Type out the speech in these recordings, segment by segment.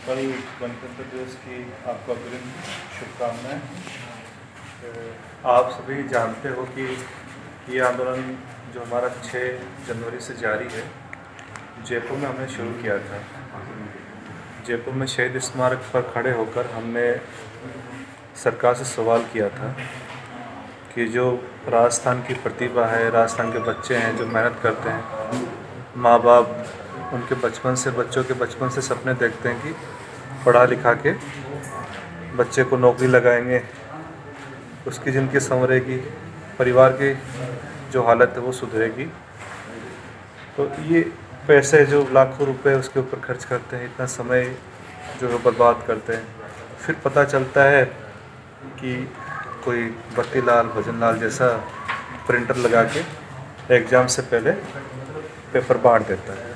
कल गणतंत्र दिवस की आपको अग्रिम शुभकामनाएं। आप सभी जानते हो कि ये आंदोलन जो हमारा 6 जनवरी से जारी है, जयपुर में हमने शुरू किया था। जयपुर में शहीद स्मारक पर खड़े होकर हमने सरकार से सवाल किया था कि जो राजस्थान की प्रतिभा है, राजस्थान के बच्चे हैं जो मेहनत करते हैं, माँ बाप उनके बच्चों के बचपन से सपने देखते हैं कि पढ़ा लिखा के बच्चे को नौकरी लगाएंगे, उसकी ज़िंदगी संवरेगी, परिवार की जो हालत है वो सुधरेगी। तो ये पैसे जो लाखों रुपए उसके ऊपर खर्च करते हैं, इतना समय जो है बर्बाद करते हैं, फिर पता चलता है कि कोई बत्तीलाल भजनलाल जैसा प्रिंटर लगा के एग्ज़ाम से पहले पेपर बांट देता है।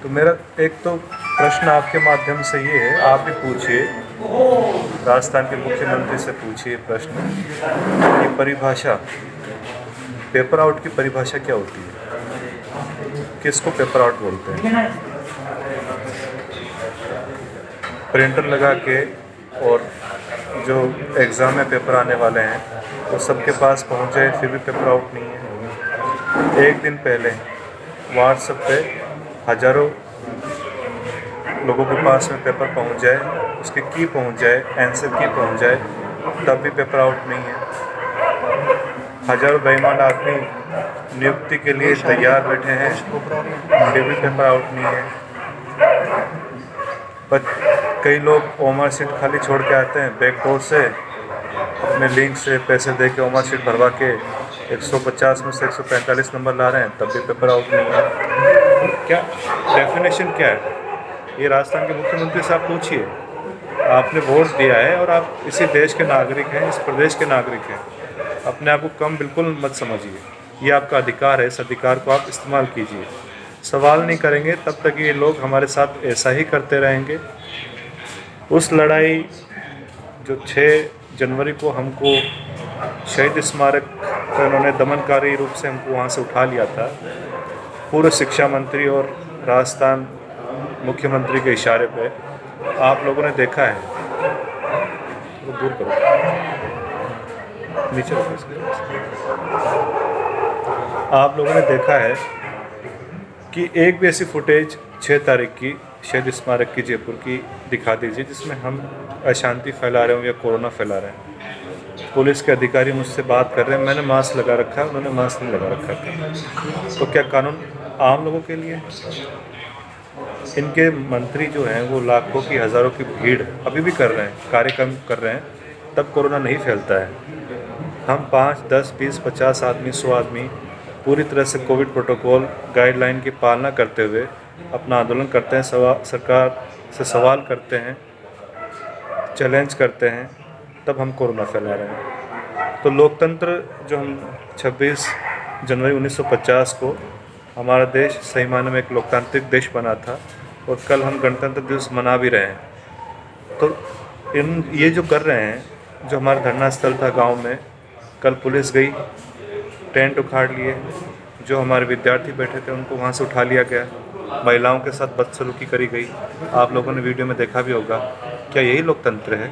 तो मेरा एक तो प्रश्न आपके माध्यम से ये है, आप भी पूछिए, राजस्थान के मुख्यमंत्री से पूछिए प्रश्न कि परिभाषा, पेपर आउट की परिभाषा क्या होती है, किसको पेपर आउट बोलते हैं। प्रिंटर लगा के और जो एग्ज़ाम में पेपर आने वाले हैं वो सबके पास पहुंच जाए फिर भी पेपर आउट नहीं है। एक दिन पहले व्हाट्सएप पे हज़ारों लोगों के पास में पेपर पहुंच जाए, उसकी की पहुंच जाए, आंसर की पहुंच जाए, तब भी पेपर आउट नहीं है। हज़ारों बेईमान आदमी नियुक्ति के लिए तैयार बैठे हैं, फिर भी पेपर आउट नहीं है। कई लोग ओमर सीट खाली छोड़ के आते हैं बैकडोर से, अपने लिंक से पैसे दे के ओमर सीट भरवा के 150 में से 145 नंबर ला रहे हैं, तब भी पेपर आउट नहीं है। क्या डेफिनेशन क्या है, ये राजस्थान के मुख्यमंत्री से आप पूछिए। आपने वोट दिया है और आप इसी देश के नागरिक हैं, इस प्रदेश के नागरिक हैं। अपने आप को कम बिल्कुल मत समझिए, ये आपका अधिकार है, इस अधिकार को आप इस्तेमाल कीजिए। सवाल नहीं करेंगे तब तक ये लोग हमारे साथ ऐसा ही करते रहेंगे। उस लड़ाई जो 6 जनवरी को हमको शहीद स्मारक का उन्होंने दमनकारी रूप से हमको वहाँ से उठा लिया था, पूर्व शिक्षा मंत्री और राजस्थान मुख्यमंत्री के इशारे पे, आप लोगों ने देखा है, वो दूर करो, नीचे रखो, आप लोगों ने देखा है कि एक भी ऐसी फुटेज 6 तारीख की शहीद स्मारक की जयपुर की दिखा दीजिए जिसमें हम अशांति फैला रहे हो या कोरोना फैला रहे हैं। पुलिस के अधिकारी मुझसे बात कर रहे हैं, मैंने मास्क लगा रखा है, उन्होंने मास्क नहीं लगा रखा था। तो क्या कानून आम लोगों के लिए? इनके मंत्री जो हैं वो लाखों की हज़ारों की भीड़ अभी भी कर रहे हैं, कार्यक्रम कर रहे हैं, तब कोरोना नहीं फैलता है। हम 5, 10, 20, 50 आदमी, 100 आदमी पूरी तरह से कोविड प्रोटोकॉल गाइडलाइन की पालना करते हुए अपना आंदोलन करते हैं, सरकार से सवाल करते हैं, चैलेंज करते हैं, तब हम कोरोना फैला रहे हैं। तो लोकतंत्र जो हम 26 जनवरी 1950 को हमारा देश सही मायने में एक लोकतांत्रिक देश बना था और कल हम गणतंत्र दिवस मना भी रहे हैं। तो ये जो कर रहे हैं, जो हमारा धरना स्थल था गांव में, कल पुलिस गई, टेंट उखाड़ लिए, जो हमारे विद्यार्थी बैठे थे उनको वहां से उठा लिया गया, महिलाओं के साथ बदसलूकी करी गई। आप लोगों ने वीडियो में देखा भी होगा। क्या यही लोकतंत्र है?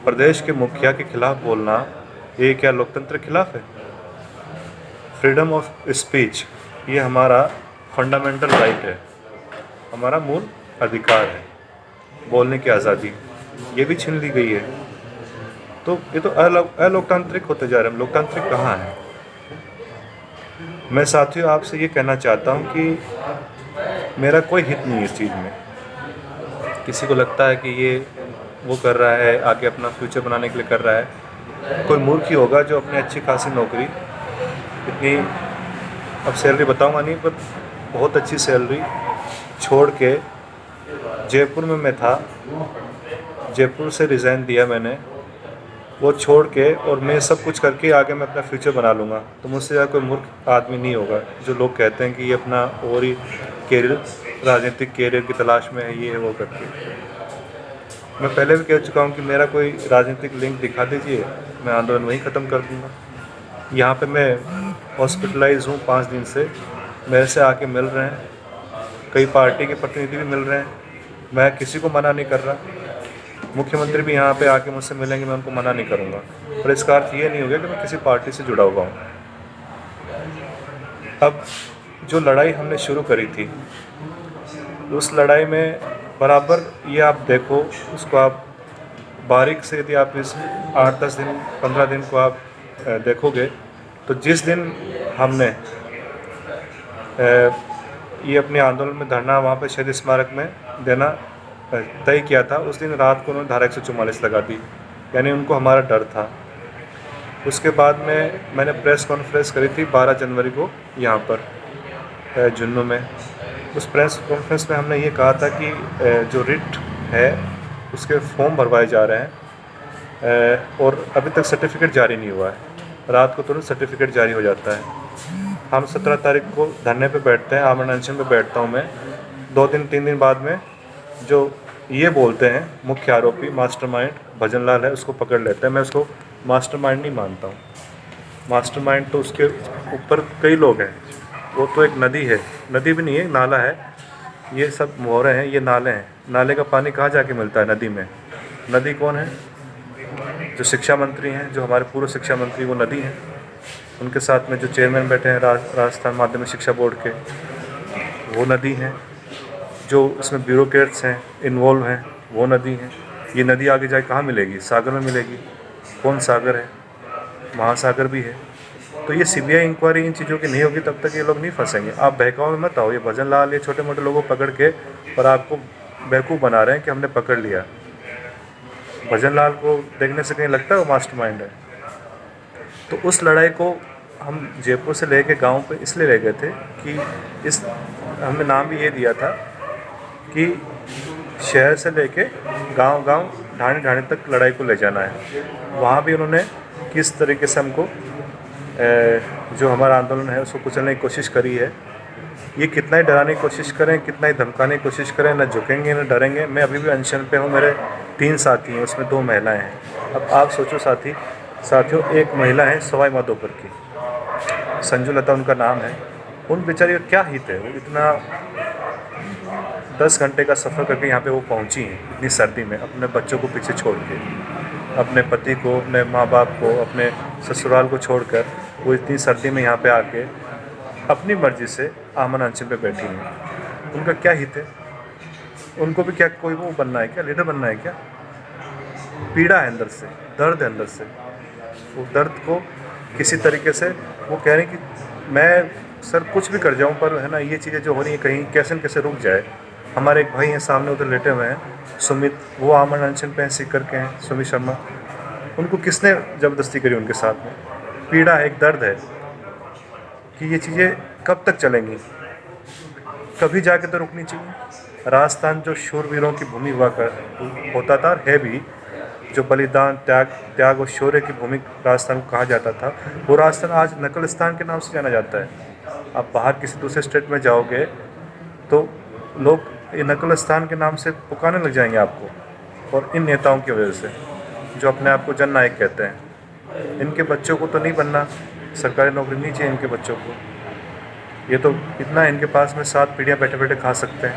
प्रदेश के मुखिया के खिलाफ बोलना, ये क्या लोकतंत्र के खिलाफ है? फ्रीडम ऑफ स्पीच ये हमारा फंडामेंटल राइट है, हमारा मूल अधिकार है, बोलने की आज़ादी, ये भी छीन ली गई है। तो ये तो अलोकतांत्रिक होते जा रहे हैं। लोकतांत्रिक कहाँ है? मैं साथियों आपसे ये कहना चाहता हूँ कि मेरा कोई हित नहीं है इस चीज़ में। किसी को लगता है कि ये वो कर रहा है, आगे अपना फ्यूचर बनाने के लिए कर रहा है, कोई मूर्ख ही होगा जो अपनी अच्छी खासी नौकरी, इतनी अब सैलरी बताऊंगा नहीं पर बहुत अच्छी सैलरी छोड़ के, जयपुर में मैं था, जयपुर से रिज़ाइन दिया मैंने, वो छोड़ के, और मैं सब कुछ करके आगे मैं अपना फ्यूचर बना लूँगा। तो मुझसे ज़्यादा कोई मूर्ख आदमी नहीं होगा जो लोग कहते हैं कि ये अपना और ही कैरियर, राजनीतिक कैरियर की तलाश में है, ये है वो करके। मैं पहले भी कह चुका हूँ कि मेरा कोई राजनीतिक लिंक दिखा दीजिए, मैं आंदोलन वहीं ख़त्म कर दूँगा। यहाँ पे मैं हॉस्पिटलाइज हूँ 5 दिन से, मेरे से आके मिल रहे हैं, कई पार्टी के प्रतिनिधि भी मिल रहे हैं, मैं किसी को मना नहीं कर रहा। मुख्यमंत्री भी यहाँ पे आके मुझसे मिलेंगे, मैं उनको मना नहीं करूँगा, पर इसका अर्थ ये नहीं हो गया कि मैं किसी पार्टी से जुड़ा हुआ हूँ। अब जो लड़ाई हमने शुरू करी थी, उस लड़ाई में बराबर ये आप देखो, उसको आप बारीक से यदि आप इस 8-10 दिन 15 दिन को आप देखोगे, तो जिस दिन हमने ये अपने आंदोलन में धरना वहाँ पे शहीद स्मारक में देना तय किया था, उस दिन रात को उन्होंने धारा 144 लगा दी, यानी उनको हमारा डर था। उसके बाद में मैंने प्रेस कॉन्फ्रेंस करी थी 12 जनवरी को यहाँ पर जुन्नू में। उस प्रेस कॉन्फ्रेंस में हमने ये कहा था कि जो रिट है उसके फॉर्म भरवाए जा रहे हैं और अभी तक सर्टिफिकेट जारी नहीं हुआ है। रात को तुरंत सर्टिफिकेट जारी हो जाता है। हम 17 तारीख को धरने पे बैठते हैं, आमरण अनशन पे बैठता हूँ मैं। 2-3 दिन बाद में जो ये बोलते हैं मुख्य आरोपी मास्टरमाइंड भजनलाल है, उसको पकड़ लेते हैं। मैं उसको मास्टरमाइंड नहीं मानता हूँ। मास्टरमाइंड तो उसके ऊपर कई लोग हैं, वो तो एक नदी है, नदी भी नहीं है, नाला है। ये सब मोहरे हैं, ये नाले हैं। नाले का पानी कहाँ जाके मिलता है? नदी में। नदी कौन है? जो शिक्षा मंत्री हैं, जो हमारे पूर्व शिक्षा मंत्री, वो नदी हैं। उनके साथ में जो चेयरमैन बैठे हैं राजस्थान माध्यमिक शिक्षा बोर्ड के, वो नदी हैं। जो इसमें ब्यूरोक्रेट्स हैं, इन्वॉल्व हैं, वो नदी हैं। ये नदी आगे जाके कहाँ मिलेगी? सागर में मिलेगी। कौन सागर है? महासागर भी है। तो ये सीबीआई इंक्वायरी इन चीज़ों की नहीं होगी तब तक ये लोग नहीं फंसेंगे। आप बहकाव में मत आओ। ये भजनलाल, ये छोटे मोटे लोगों को पकड़ के और आपको बेवकूफ़ बना रहे हैं कि हमने पकड़ लिया। भजनलाल को देखने से कहीं लगता है वो मास्टरमाइंड है? तो उस लड़ाई को हम जयपुर से लेके गांव पे इसलिए ले गए थे कि इस हमने नाम भी ये दिया था कि शहर से लेके गांव-गांव, ढाणी-ढाणी तक लड़ाई को ले जाना है। वहाँ भी उन्होंने किस तरीके से हमको जो हमारा आंदोलन है उसको कुचलने की कोशिश करी है। ये कितना ही डराने की कोशिश करें, कितना ही धमकाने की कोशिश करें, न झुकेंगे न डरेंगे। मैं अभी भी अनशन पे हूँ। मेरे 3 साथी हैं, उसमें 2 महिलाएं हैं। अब आप सोचो साथियों, एक महिला है सवाई माधोपुर की, संजू लता उनका नाम है। उन बेचारी का क्या हित है? वो इतना 10 घंटे का सफ़र करके यहाँ पे वो पहुँची हैं इतनी सर्दी में, अपने बच्चों को पीछे छोड़ के, अपने पति को, अपने माँ बाप को, अपने ससुराल को छोड़कर वो इतनी सर्दी में यहाँ पे आके अपनी मर्ज़ी से आमरण अनशन पे बैठी हैं। उनका क्या हित है? उनको भी क्या कोई वो बनना है क्या? लीडर बनना है क्या? पीड़ा है अंदर से, दर्द है अंदर से। वो दर्द को किसी तरीके से वो कह रहे हैं कि मैं सर कुछ भी कर जाऊं, पर है ना ये चीज़ें जो हो रही हैं कहीं कैसे न कैसे रुक जाए। हमारे एक भाई हैं सामने उधर लेटे हुए हैं, सुमित, वो आमरण अनशन पे सीख करके हैं, सुमित शर्मा। उनको किसने ज़बरदस्ती करी उनके साथ में? पीड़ा है, एक दर्द है कि ये चीज़ें कब तक चलेंगी? कभी जाके तो रुकनी चाहिए। राजस्थान जो शूरवीरों की भूमि होता था, है भी, जो बलिदान, त्याग और शौर्य की भूमि राजस्थान को कहा जाता था, वो राजस्थान आज नकलिस्तान के नाम से जाना जाता है। आप बाहर किसी दूसरे स्टेट में जाओगे तो लोग ये नकलिस्तान के नाम से पुकारने लग जाएंगे आपको, और इन नेताओं की वजह से जो अपने आप को जननायक कहते हैं। इनके बच्चों को तो नहीं बनना, सरकारी नौकरी नहीं चाहिए इनके बच्चों को। ये तो इतना इनके पास में 7 पीढ़ियाँ बैठे बैठे खा सकते हैं।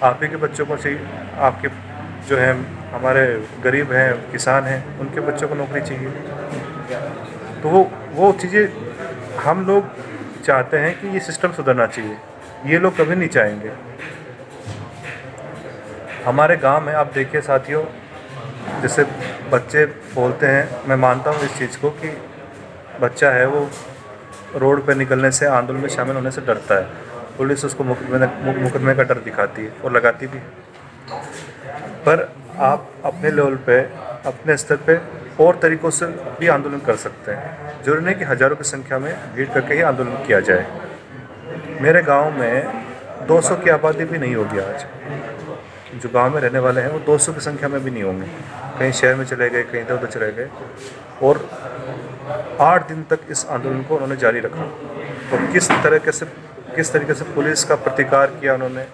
आप ही के बच्चों को चाहिए, आपके जो है हमारे गरीब हैं, किसान हैं, उनके बच्चों को नौकरी चाहिए। तो वो चीज़ें हम लोग चाहते हैं कि ये सिस्टम सुधरना चाहिए। ये लोग कभी नहीं चाहेंगे। हमारे गांव में आप देखिए साथियों, जैसे बच्चे बोलते हैं, मैं मानता हूँ इस चीज़ को कि बच्चा है वो रोड पे निकलने से, आंदोलन में शामिल होने से डरता है। पुलिस उसको मुकदमे का डर दिखाती है और लगाती भी है। पर आप अपने लेवल पे, अपने स्तर पे और तरीक़ों से भी आंदोलन कर सकते हैं। जरूरी नहीं कि हज़ारों की संख्या में भीड़ करके ही आंदोलन किया जाए। मेरे गांव में 200 की आबादी भी नहीं होगी आज। जो गांव में रहने वाले हैं वो 200 की संख्या में भी नहीं होंगे। कहीं शहर में चले गए, कहीं इधर उधर चले गए, और 8 दिन तक इस आंदोलन को उन्होंने जारी रखा। और किस तरीके से पुलिस का प्रतिकार किया उन्होंने,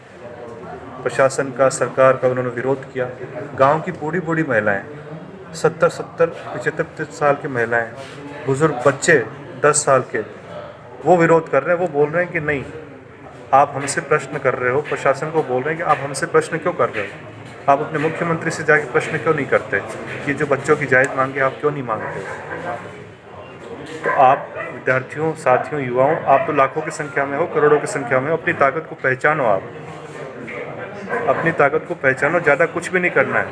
प्रशासन का, सरकार का उन्होंने विरोध किया। गांव की बूढ़ी बूढ़ी महिलाएं, 70-70, 75 साल की महिलाएं, बुजुर्ग बच्चे 10 साल के, वो विरोध कर रहे हैं। वो बोल रहे हैं कि नहीं, आप हमसे प्रश्न कर रहे हो, प्रशासन को बोल रहे हैं कि आप हमसे प्रश्न क्यों कर रहे हो, आप अपने मुख्यमंत्री से जाके प्रश्न क्यों नहीं करते कि जो बच्चों की जायज़ मांगे आप क्यों नहीं मांगते। तो आप विद्यार्थियों, साथियों, युवाओं, आप तो लाखों की संख्या में हो, करोड़ों की संख्या में हो, अपनी ताकत को पहचानो। आप अपनी ताकत को पहचानो, ज़्यादा कुछ भी नहीं करना है,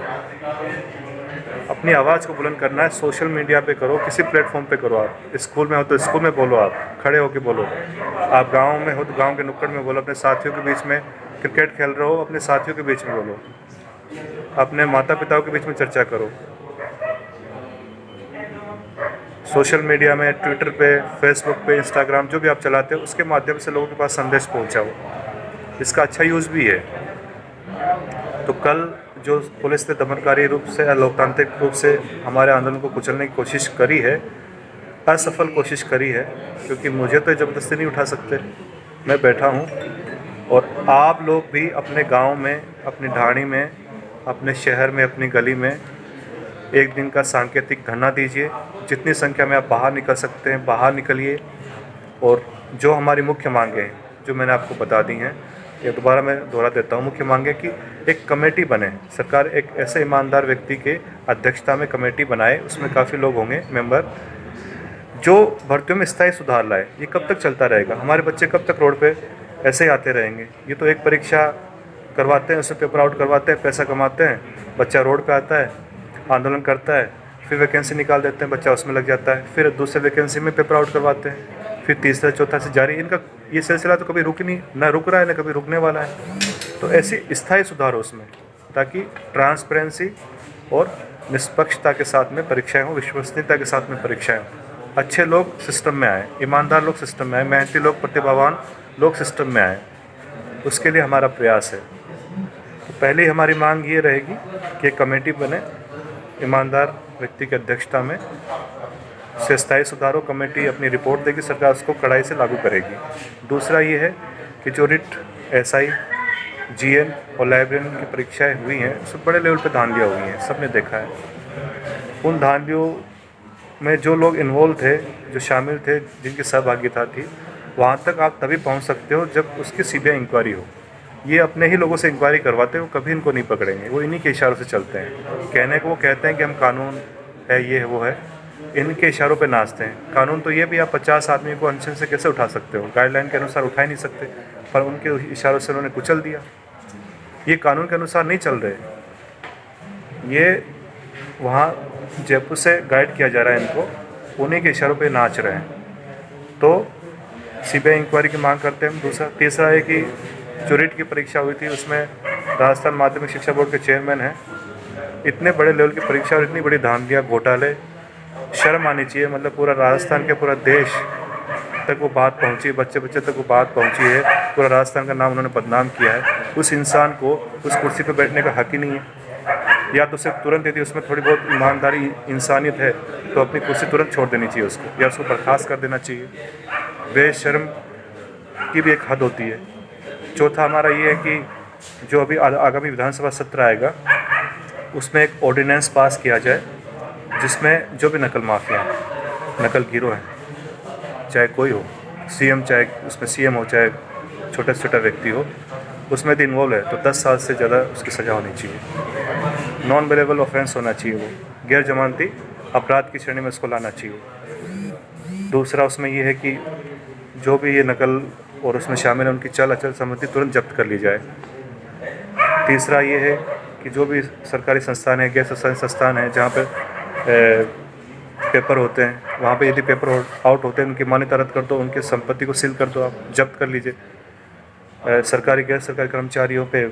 अपनी आवाज़ को बुलंद करना है। सोशल मीडिया पे करो, किसी प्लेटफॉर्म पे करो। आप स्कूल में हो तो स्कूल में बोलो, आप खड़े होकर बोलो। आप गांव में हो तो गांव के नुक्कड़ में बोलो, अपने साथियों के बीच में क्रिकेट खेल रहे हो, अपने साथियों के बीच में बोलो, अपने माता पिताओं के बीच में चर्चा करो। सोशल मीडिया में, ट्विटर पे, फेसबुक पे, इंस्टाग्राम, जो भी आप चलाते हो, उसके माध्यम से लोगों के पास संदेश पहुंचाओ। इसका अच्छा यूज़ भी है। तो कल जो पुलिस ने दमनकारी रूप से, अलोकतांत्रिक रूप से हमारे आंदोलन को कुचलने की कोशिश करी है, असफल कोशिश करी है, क्योंकि मुझे तो ज़बरदस्ती नहीं उठा सकते। मैं बैठा हूँ और आप लोग भी अपने गांव में, अपनी ढाणी में, अपने शहर में, अपनी गली में एक दिन का सांकेतिक धरना दीजिए। जितनी संख्या में आप बाहर निकल सकते हैं बाहर निकलिए। और जो हमारी मुख्य मांगें हैं, जो मैंने आपको बता दी हैं, ये दोबारा मैं दोहरा देता हूँ। मुख्य मांगे कि एक कमेटी बने, सरकार एक ऐसे ईमानदार व्यक्ति के अध्यक्षता में कमेटी बनाए, उसमें काफ़ी लोग होंगे मेंबर, जो भर्तियों में स्थायी सुधार लाए। ये कब तक चलता रहेगा? हमारे बच्चे कब तक रोड पे ऐसे ही आते रहेंगे? ये तो एक परीक्षा करवाते हैं, उसमें पेपर आउट करवाते हैं, पैसा कमाते हैं, बच्चा रोड पे आता है, आंदोलन करता है, फिर वैकेंसी निकाल देते हैं, बच्चा उसमें लग जाता है, फिर दूसरे वैकेंसी में पेपर आउट करवाते हैं, फिर तीसरा चौथा से जारी। इनका ये सिलसिला तो कभी रुक नहीं, ना रुक रहा है, ना कभी रुकने वाला है। तो ऐसी स्थायी सुधार हो उसमें, ताकि ट्रांसपेरेंसी और निष्पक्षता के साथ में परीक्षाएं हो, विश्वसनीयता के साथ में परीक्षाएं हो। अच्छे लोग सिस्टम में आए, ईमानदार लोग सिस्टम में आए, मेहनती लोग, प्रतिभावान लोग सिस्टम में आए। उसके लिए हमारा प्रयास है। तो पहले ही हमारी मांग ये रहेगी कि एक कमेटी बने, ईमानदार व्यक्ति की अध्यक्षता में, से स्थायी सुधारों। कमेटी अपनी रिपोर्ट देगी, सरकार उसको कड़ाई से लागू करेगी। दूसरा ये है कि जो रिट, एसआई, जीएन और लाइब्रेरियन की परीक्षाएं हुई हैं, उसमें बड़े लेवल पे धांधलियाँ हुई हैं, सबने देखा है। उन धांधलियों में जो लोग इन्वॉल्व थे, जो शामिल थे, जिनकी सहभागिता थी, वहाँ तक आप तभी पहुँच सकते हो जब उसकी सीबीआई इंक्वायरी हो। ये अपने ही लोगों से इंक्वायरी करवाते हैं, वो कभी इनको नहीं पकड़ेंगे। वो इन्हीं के इशारों से चलते हैं। कहने को वो कहते हैं कि हम कानून है, ये है, वो है, इनके इशारों पे नाचते हैं। कानून तो ये भी आप 50 आदमी को अनशन से कैसे उठा सकते हो? गाइडलाइन के अनुसार उठा ही नहीं सकते, पर उनके इशारों से उन्होंने कुचल दिया। ये कानून के अनुसार नहीं चल रहे, ये वहाँ जयपुर से गाइड किया जा रहा है इनको, उन्हीं के इशारों पे नाच रहे हैं। तो सीबीआई इंक्वायरी की मांग करते हैं हम। दूसरा, तीसरा है कि जो रिट की परीक्षा हुई थी, उसमें राजस्थान माध्यमिक शिक्षा बोर्ड के चेयरमैन हैं। इतने बड़े लेवल की परीक्षा और इतनी बड़ी धांधलियाँ, घोटाले, शर्म आनी चाहिए। मतलब पूरा राजस्थान के, पूरा देश तक वो बात पहुंची, बच्चे बच्चे तक वो बात पहुंची है, पूरा राजस्थान का नाम उन्होंने बदनाम किया है। उस इंसान को उस कुर्सी पर बैठने का हक ही नहीं है। या तो सिर्फ तुरंत, यदि उसमें थोड़ी बहुत ईमानदारी, इंसानियत है, तो अपनी कुर्सी तुरंत छोड़ देनी चाहिए उसको, या उसको बर्खास्त कर देना चाहिए। बेशर्म की भी एक हद होती है। चौथा हमारा ये है कि जो अभी आगामी विधानसभा सत्र आएगा, उसमें एक ऑर्डिनेंस पास किया जाए, जिसमें जो भी नकल माफिया हैं, नकल गिरोह हैं, चाहे कोई हो, सीएम, चाहे उसमें सीएम हो, चाहे छोटा से छोटा व्यक्ति हो, उसमें यदि इन्वॉल्व है तो 10 साल से ज़्यादा उसकी सज़ा होनी चाहिए। नॉन बेलेबल ऑफेंस होना चाहिए, वो गैर जमानती अपराध की श्रेणी में उसको लाना चाहिए। दूसरा उसमें ये है कि जो भी ये नकल और उसमें शामिल है, उनकी चल अचल संपत्ति तुरंत जब्त कर ली जाए। तीसरा ये है कि जो भी सरकारी संस्थान है, गैर सरकारी संस्थान है, जहाँ पर पेपर होते हैं, वहाँ पे यदि पेपर आउट होते हैं, उनकी मान्यता रद्द कर दो, उनकी संपत्ति को सील कर दो, आप जब्त कर लीजिए। सरकारी गैर सरकारी कर्मचारियों पे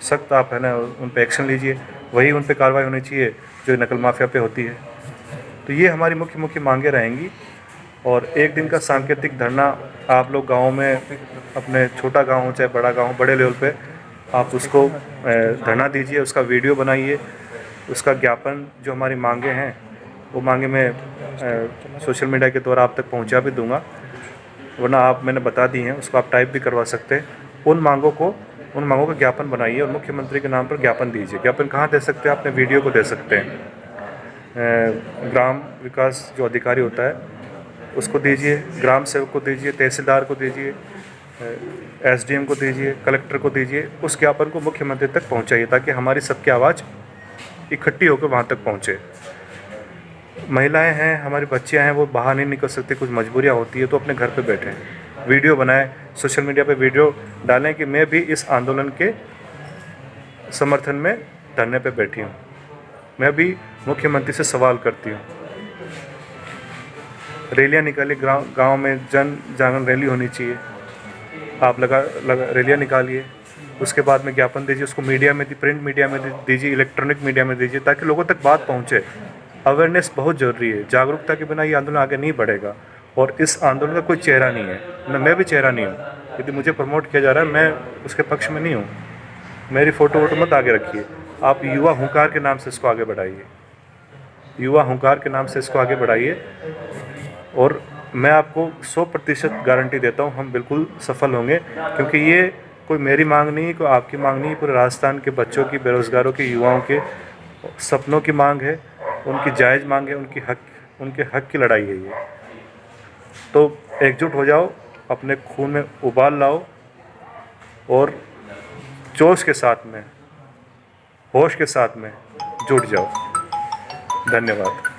सख्त आप है ना, उन पे एक्शन लीजिए। वही उन पे कार्रवाई होनी चाहिए जो नकल माफिया पे होती है। तो ये हमारी मुख्य मांगें रहेंगी। और एक दिन का सांकेतिक धरना आप लोग गाँव में, अपने छोटा गाँव हो चाहे बड़ा गाँव, बड़े लेवल पे आप उसको धरना दीजिए, उसका वीडियो बनाइए, उसका ज्ञापन, जो हमारी मांगें हैं वो मांगे मैं सोशल मीडिया के द्वारा आप तक पहुंचा भी दूंगा, वरना आप, मैंने बता दी हैं, उसको आप टाइप भी करवा सकते हैं। उन मांगों का ज्ञापन बनाइए और मुख्यमंत्री के नाम पर ज्ञापन दीजिए। ज्ञापन कहाँ दे सकते हैं? अपने वीडियो को दे सकते हैं। ग्राम विकास जो अधिकारी होता है उसको दीजिए, ग्राम सेवक को दीजिए, तहसीलदार को दीजिए, एसडीएम को दीजिए, कलेक्टर को दीजिए, उस ज्ञापन को मुख्यमंत्री तक पहुंचाइए ताकि हमारी सबकी आवाज़ इकट्ठी होकर वहां तक पहुंचे। महिलाएं हैं, हमारी बच्चियां हैं, वो बाहर नहीं निकल सकती, कुछ मजबूरियां होती है, तो अपने घर पे बैठें, वीडियो बनाएं, सोशल मीडिया पे वीडियो डालें कि मैं भी इस आंदोलन के समर्थन में धरने पे बैठी हूँ, मैं भी मुख्यमंत्री से सवाल करती हूँ। रैलियाँ निकालिए, गांव में जन जागरण रैली होनी चाहिए, आप लगा रैलियाँ निकालिए, उसके बाद में ज्ञापन दीजिए, उसको मीडिया में प्रिंट मीडिया में दीजिए, इलेक्ट्रॉनिक मीडिया में दीजिए, ताकि लोगों तक बात पहुँचे। अवेयरनेस बहुत ज़रूरी है, जागरूकता के बिना ये आंदोलन आगे नहीं बढ़ेगा। और इस आंदोलन का कोई चेहरा नहीं है, मैं भी चेहरा नहीं हूँ। यदि मुझे प्रमोट किया जा रहा है, मैं उसके पक्ष में नहीं हूँ, मेरी फ़ोटो वोटो मत आगे रखिए। आप युवा हुंकार के नाम से इसको आगे बढ़ाइए, युवा हुंकार के नाम से इसको आगे बढ़ाइए, और मैं आपको 100% गारंटी देता हूँ हम बिल्कुल सफल होंगे, क्योंकि ये कोई मेरी मांग नहीं, कोई आपकी मांग नहीं, पूरे राजस्थान के बच्चों की, बेरोज़गारों के, युवाओं के सपनों की मांग है, उनकी जायज़ मांग है, उनके हक की लड़ाई है ये। तो एकजुट हो जाओ, अपने खून में उबाल लाओ और जोश के साथ में, होश के साथ में जुट जाओ। धन्यवाद।